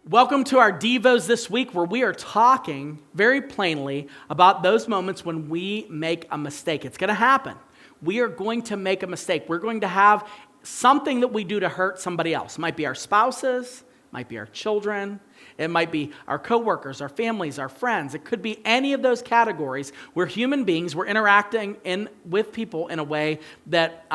Welcome to our Devos this week, where we are talking very plainly about those moments when we make a mistake. It's going to happen. We are going to make a mistake. We're going to have something that we do to hurt somebody else. It might be our spouses, it might be our children, it might be our coworkers, our families, our friends. It could be any of those categories where human beings, we're interacting with people in a way that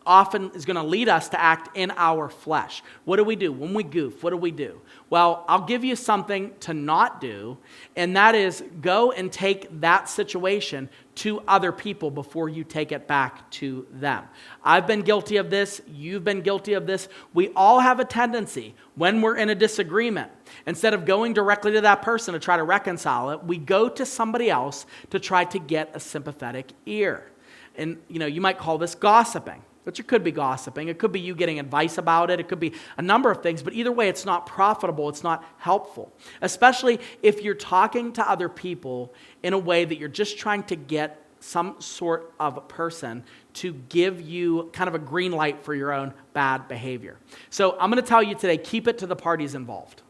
often is going to lead us to act in our flesh. What do we do when we goof? What do we do? Well, I'll give you something to not do, and that is go and take that situation to other people before you take it back to them. I've been guilty of this. You've been guilty of this. We all have a tendency when we're in a disagreement, instead of going directly to that person to try to reconcile it, we go to somebody else to try to get a sympathetic ear. And you might call this gossiping. Which it could be gossiping. It could be you getting advice about it. It could be a number of things. But either way, it's not profitable. It's not helpful. Especially if you're talking to other people in a way that you're just trying to get some sort of a person to give you kind of a green light for your own bad behavior. So I'm going to tell you today, keep it to the parties involved.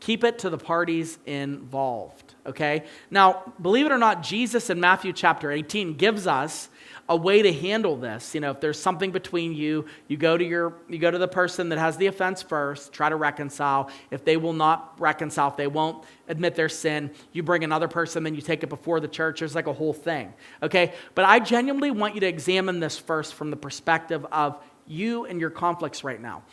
Keep it to the parties involved, okay? Now, believe it or not, Jesus in Matthew chapter 18 gives us a way to handle this. If there's something between you, you go to the person that has the offense first, try to reconcile. If they will not reconcile, if they won't admit their sin, you bring another person, then you take it before the church. There's like a whole thing, okay? But I genuinely want you to examine this first from the perspective of you and your conflicts right now.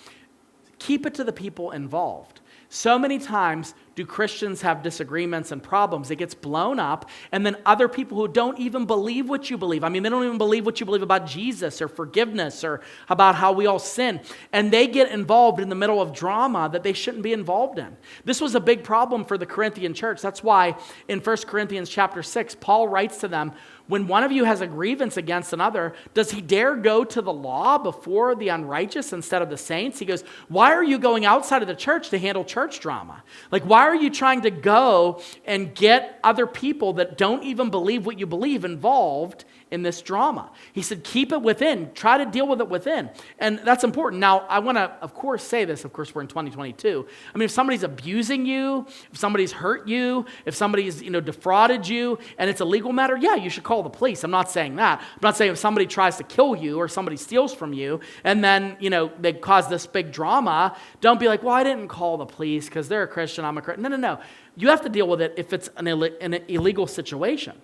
Keep it to the people involved. So many times do Christians have disagreements and problems. It gets blown up, and then other people who don't even believe what you believe. They don't even believe what you believe about Jesus or forgiveness or about how we all sin. And they get involved in the middle of drama that they shouldn't be involved in. This was a big problem for the Corinthian church. That's why in 1 Corinthians chapter 6, Paul writes to them, when one of you has a grievance against another, does he dare go to the law before the unrighteous instead of the saints? He goes, why are you going outside of the church to handle church drama? Why are you trying to go and get other people that don't even believe what you believe involved in this drama? He said, keep it within. Try to deal with it within. And that's important. Now, I want to, of course, say this. Of course, we're in 2022. If somebody's abusing you, if somebody's hurt you, if somebody's, defrauded you, and it's a legal matter, yeah, you should call the police. I'm not saying that. I'm not saying if somebody tries to kill you or somebody steals from you, and then, they cause this big drama, don't be like, well, I didn't call the police because they're a Christian, I'm a Christian. No. You have to deal with it if it's an illegal situation.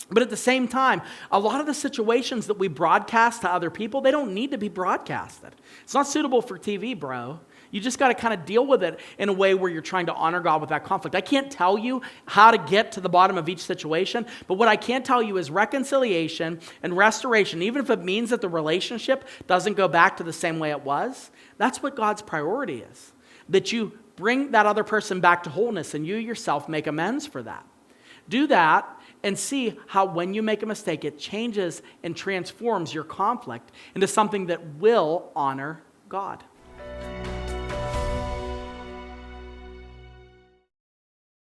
But at the same time, a lot of the situations that we broadcast to other people, they don't need to be broadcasted. It's not suitable for TV, bro. You just got to kind of deal with it in a way where you're trying to honor God with that conflict. I can't tell you how to get to the bottom of each situation, but what I can tell you is reconciliation and restoration, even if it means that the relationship doesn't go back to the same way it was, that's what God's priority is. That you bring that other person back to wholeness and you yourself make amends for that. Do that and see how when you make a mistake, it changes and transforms your conflict into something that will honor God.